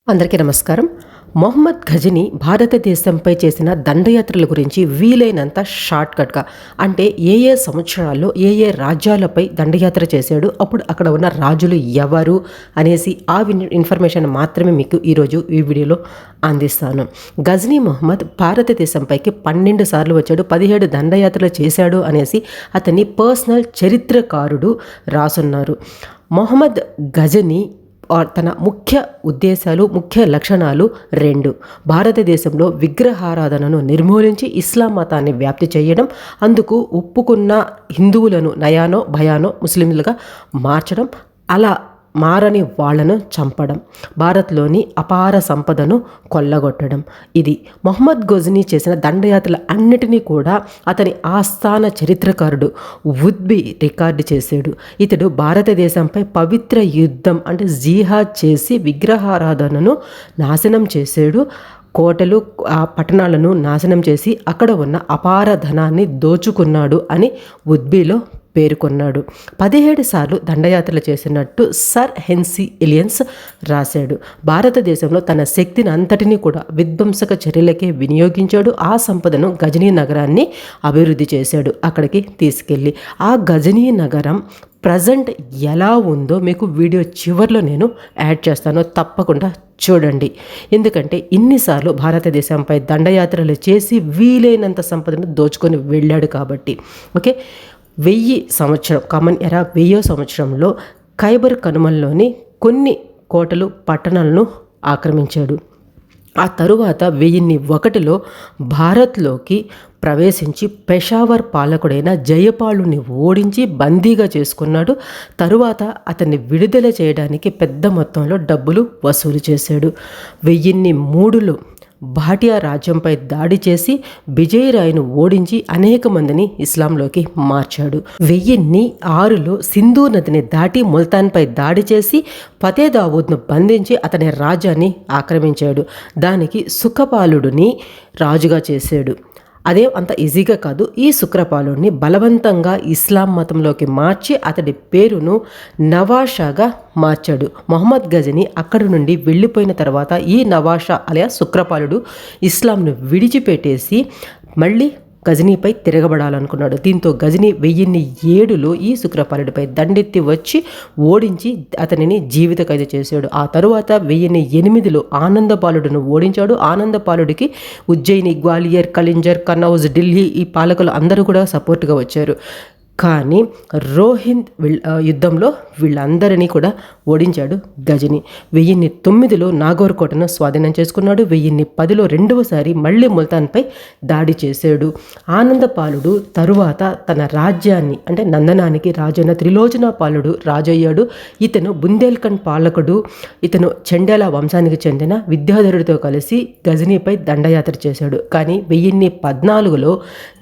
అందరికీ నమస్కారం. మొహమ్మద్ ఘజనీ భారతదేశంపై చేసిన దండయాత్రల గురించి వీలైనంత షార్ట్కట్గా, అంటే ఏ సంవత్సరాల్లో ఏ రాజ్యాలపై దండయాత్ర చేశాడు, అప్పుడు అక్కడ ఉన్న రాజులు ఎవరు అనేసి ఆ ఇన్ఫర్మేషన్ మాత్రమే మీకు ఈరోజు ఈ వీడియోలో అందిస్తాను. ఘజనీ మొహమ్మద్ భారతదేశంపైకి 12 సార్లు వచ్చాడు, 17 దండయాత్రలు చేశాడు అనేసి అతని పర్సనల్ చరిత్రకారుడు రాసున్నారు. మొహమ్మద్ ఘజనీ తన ముఖ్య ఉద్దేశాలు, ముఖ్య లక్షణాలు 2. భారతదేశంలో విగ్రహారాధనను నిర్మూలించి ఇస్లాం మతాన్ని వ్యాప్తి చేయడం, అందుకు ఒప్పుకున్న హిందువులను నయానో భయానో ముస్లింలుగా మార్చడం, అలా మారని వాళ్లను చంపడం, భారత్లోని అపార సంపదను కొల్లగొట్టడం. ఇది మొహమ్మద్ ఘజనీ చేసిన దండయాత్రల అన్నిటినీ కూడా అతని ఆస్థాన చరిత్రకారుడు వుద్బి రికార్డు చేశాడు. ఇతడు భారతదేశంపై పవిత్ర యుద్ధం అంటే జిహాద్ చేసి విగ్రహారాధనను నాశనం చేశాడు. కోటలు, ఆ పట్టణాలను నాశనం చేసి అక్కడ ఉన్న అపార ధనాన్ని దోచుకున్నాడు అని వుద్బిలో పేర్కొన్నాడు. 17 సార్లు దండయాత్రలు చేసినట్టు సర్ హెన్రీ ఇలియన్స్ రాశాడు. భారతదేశంలో తన శక్తిని అంతటినీ కూడా విధ్వంసక చర్యలకే వినియోగించాడు. ఆ సంపదను ఘజనీ నగరాన్ని అభివృద్ధి చేశాడు అక్కడికి తీసుకెళ్ళి. ఆ ఘజనీ నగరం ప్రజెంట్ ఎలా ఉందో మీకు వీడియో చివరిలో నేను యాడ్ చేస్తాను, తప్పకుండా చూడండి. ఎందుకంటే ఇన్నిసార్లు భారతదేశంపై దండయాత్రలు చేసి వీలైనంత సంపదను దోచుకొని వెళ్ళాడు కాబట్టి. ఓకే, 1000 సంవత్సరం కామన్ ఎరా 1000వ సంవత్సరంలో ఖైబర్ కనుమల్లోని కొన్ని కోటలు, పట్టణాలను ఆక్రమించాడు. ఆ తరువాత 1001లో భారత్లోకి ప్రవేశించి పెషావర్ పాలకుడైన జయపాలుని ఓడించి బందీగా చేసుకున్నాడు. తరువాత అతన్ని విడుదల చేయడానికి పెద్ద మొత్తంలో డబ్బులు వసూలు చేశాడు. 1003లో భాటియా రాజ్యంపై దాడి చేసి విజయరాయ్ను ఓడించి అనేక మందిని ఇస్లాంలోకి మార్చాడు. 1006లో సింధు నదిని దాటి ముల్తాన్పై దాడి చేసి ఫతేదావూద్ను బంధించి అతని రాజ్యాన్ని ఆక్రమించాడు. దానికి సుఖపాలుడిని రాజుగా చేశాడు. అదే అంత ఈజీగా కాదు. ఈ శుక్రపాలుడిని బలవంతంగా ఇస్లాం మతంలోకి మార్చి అతడి పేరును నవాషాగా మార్చాడు. మొహమ్మద్ ఘజనీ అక్కడి నుండి వెళ్ళిపోయిన తర్వాత ఈ నవాషా అలియా శుక్రపాలుడు ఇస్లాంను విడిచిపెట్టేసి మళ్ళీ ఘజనీపై తిరగబడాలనుకున్నాడు. దీంతో ఘజనీ 1007లో ఈ శుక్రపాలుడిపై దండెత్తి వచ్చి ఓడించి అతనిని జీవిత ఖైదు చేశాడు. ఆ తరువాత 1008లో ఆనందపాలుడును ఓడించాడు. ఆనందపాలుడికి ఉజ్జయిని, గ్వాలియర్, కలింజర్, కనౌజ్, ఢిల్లీ ఈ పాలకులు అందరూ కూడా సపోర్ట్గా వచ్చారు. కానీ రోహింద్ యుద్ధంలో వీళ్ళందరినీ కూడా ఓడించాడు ఘజనీ. 1009లో నాగోర్ కోటను స్వాధీనం చేసుకున్నాడు. 1010లో రెండవసారి మళ్ళీ ముల్తాన్పై దాడి చేశాడు. ఆనందపాలుడు తరువాత తన రాజ్యాన్ని అంటే నందనానికి రాజైన త్రిలోచనాపాలుడు రాజయ్యాడు. ఇతను బుందేల్ఖండ్ పాలకుడు. ఇతను చండేల వంశానికి చెందిన విద్యాధరుడితో కలిసి ఘజనీపై దండయాత్ర చేశాడు. కానీ 1014లో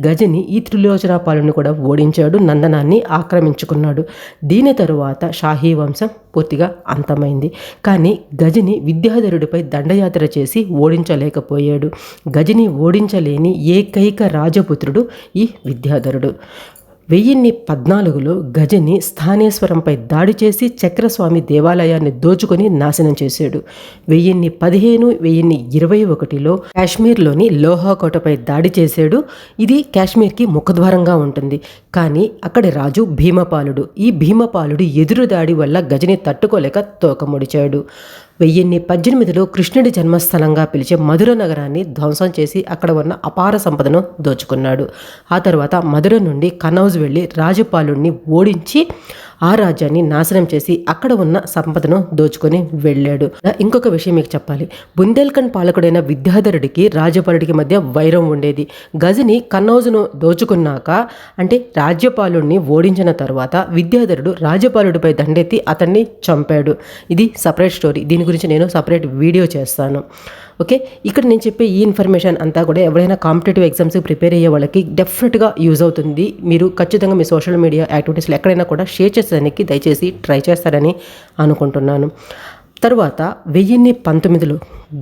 ఘజనీ ఈ త్రిలోచనాపాలుడిని కూడా ఓడించాడు, నందనాన్ని ఆక్రమించుకున్నాడు. దీని తరువాత షాహీ వంశం పూర్తిగా అంతమైంది. కానీ ఘజనీ విద్యాధరుడిపై దండయాత్ర చేసి ఓడించలేకపోయాడు. ఘజనీ ఓడించలేని ఏకైక రాజపుత్రుడు ఈ విద్యాధరుడు. 1014లో ఘజనీ స్థానేశ్వరంపై దాడి చేసి చక్రస్వామి దేవాలయాన్ని దోచుకొని నాశనం చేశాడు. 1015, 1021లో కాశ్మీర్లోని లోహాకోటపై దాడి చేశాడు. ఇది కాశ్మీర్కి ముఖద్వారంగా ఉంటుంది. కానీ అక్కడి రాజు భీమపాలుడు. ఈ భీమపాలుడు ఎదురు దాడి వల్ల ఘజనీ తట్టుకోలేక తోకముడిచాడు. 1018లో కృష్ణుడి జన్మస్థలంగా పిలిచే మధుర నగరాన్ని ధ్వంసం చేసి అక్కడ ఉన్న అపార సంపదను దోచుకున్నాడు. ఆ తర్వాత మధుర నుండి కనౌజ్ వెళ్ళి రాజపాలుడిని ఓడించి ఆ రాజ్యాన్ని నాశనం చేసి అక్కడ ఉన్న సంపదను దోచుకొని వెళ్ళాడు. ఇంకొక విషయం మీకు చెప్పాలి. బుందేల్ఖండ్ పాలకుడైన విద్యాధరుడికి రాజపాలుడికి మధ్య వైరం ఉండేది. ఘజనీ కన్నౌజ్ను దోచుకున్నాక అంటే రాజ్యపాలుడిని ఓడించిన తర్వాత విద్యాధరుడు రాజపాలుడిపై దండెత్తి అతన్ని చంపాడు. ఇది సపరేట్ స్టోరీ. దీని గురించి నేను సపరేట్ వీడియో చేస్తాను. ఓకే, ఇక్కడ నేను చెప్పే ఈ ఇన్ఫర్మేషన్ అంతా కూడా ఎవరైనా కాంపిటేటివ్ ఎగ్జామ్స్కి ప్రిపేర్ అయ్యే వాళ్ళకి డెఫినెట్గా యూజ్ అవుతుంది. మీరు ఖచ్చితంగా మీ సోషల్ మీడియా యాక్టివిటీస్లో ఎక్కడైనా కూడా షేర్ చేసేదానికి దయచేసి ట్రై చేస్తారని అనుకుంటున్నాను. తర్వాత 1019లో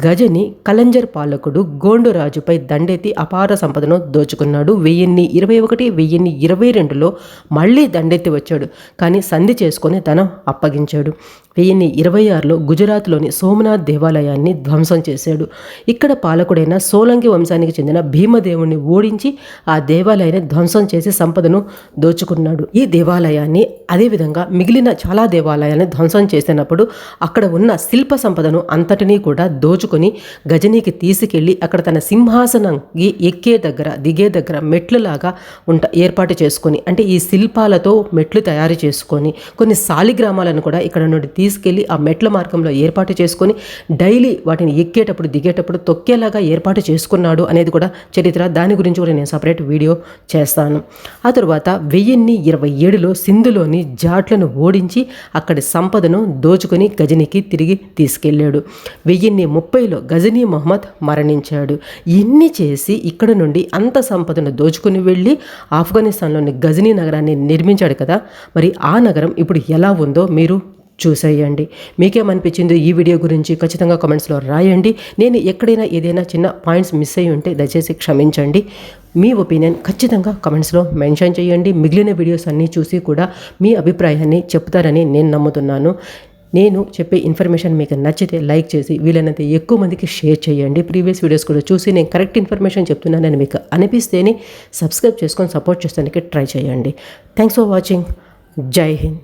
గజని కలంజర్ పాలకుడు గోండురాజుపై దండెత్తి అపార సంపదను దోచుకున్నాడు. 1021, 1022లో మళ్ళీ దండెత్తి వచ్చాడు. కానీ సంధి చేసుకొని ధనం అప్పగించాడు. 1026లో గుజరాత్లోని సోమనాథ్ దేవాలయాన్ని ధ్వంసం చేశాడు. ఇక్కడ పాలకుడైన సోలంకి వంశానికి చెందిన భీమదేవుణ్ణి ఓడించి ఆ దేవాలయాన్ని ధ్వంసం చేసి సంపదను దోచుకున్నాడు. ఈ దేవాలయాన్ని అదేవిధంగా మిగిలిన చాలా దేవాలయాన్ని ధ్వంసం చేసినప్పుడు అక్కడ ఉన్న శిల్ప సంపదను అంతటినీ కూడా దోచుకొని గజనీకి తీసుకెళ్లి అక్కడ తన సింహాసనంకి ఎక్కే దగ్గర దిగే దగ్గర మెట్లులాగా ఏర్పాటు చేసుకొని, అంటే ఈ శిల్పాలతో మెట్లు తయారు చేసుకొని కొన్ని శాలిగ్రామాలను కూడా ఇక్కడ నుండి తీసుకెళ్లి ఆ మెట్ల మార్గంలో ఏర్పాటు చేసుకొని డైలీ వాటిని ఎక్కేటప్పుడు దిగేటప్పుడు తొక్కేలాగా ఏర్పాటు చేసుకున్నాడు అనేది కూడా చరిత్ర. దాని గురించి కూడా నేను సపరేట్ వీడియో చేస్తాను. ఆ తరువాత 1027లో సింధులోని జాట్లను ఓడించి అక్కడి సంపదను దోచుకొని గజనీకి తిరిగి తీసుకెళ్లాడు. 1030లో గజనీ మహమ్మద్ మరణించాడు. ఇన్ని చేసి ఇక్కడ నుండి అంత సంపదను దోచుకుని వెళ్ళి ఆఫ్ఘనిస్తాన్లోని గజనీ నగరాన్ని నిర్మించాడు కదా. మరి ఆ నగరం ఇప్పుడు ఎలా ఉందో మీరు చూసేయండి. మీకేమనిపించిందో ఈ వీడియో గురించి ఖచ్చితంగా కామెంట్స్లో రాయండి. నేను ఎక్కడైనా ఏదైనా చిన్న పాయింట్స్ మిస్ అయ్యి ఉంటే దయచేసి క్షమించండి. మీ ఒపీనియన్ ఖచ్చితంగా కామెంట్స్లో మెన్షన్ చేయండి. మిగిలిన వీడియోస్ అన్నీ చూసి కూడా మీ అభిప్రాయాన్ని చెప్తారని నేను నమ్ముతున్నాను. నేను చెప్పే ఇన్ఫర్మేషన్ మీకు నచ్చితే లైక్ చేసి వీలైనంత ఎక్కువ మందికి షేర్ చేయండి. ప్రీవియస్ వీడియోస్ కూడా చూసి నేను కరెక్ట్ ఇన్ఫర్మేషన్ చెప్తున్నానని మీకు అనిపిస్తేనే సబ్స్క్రైబ్ చేసుకొని సపోర్ట్ చేస్తానికి ట్రై చేయండి. Thanks for watching. జై హింద్.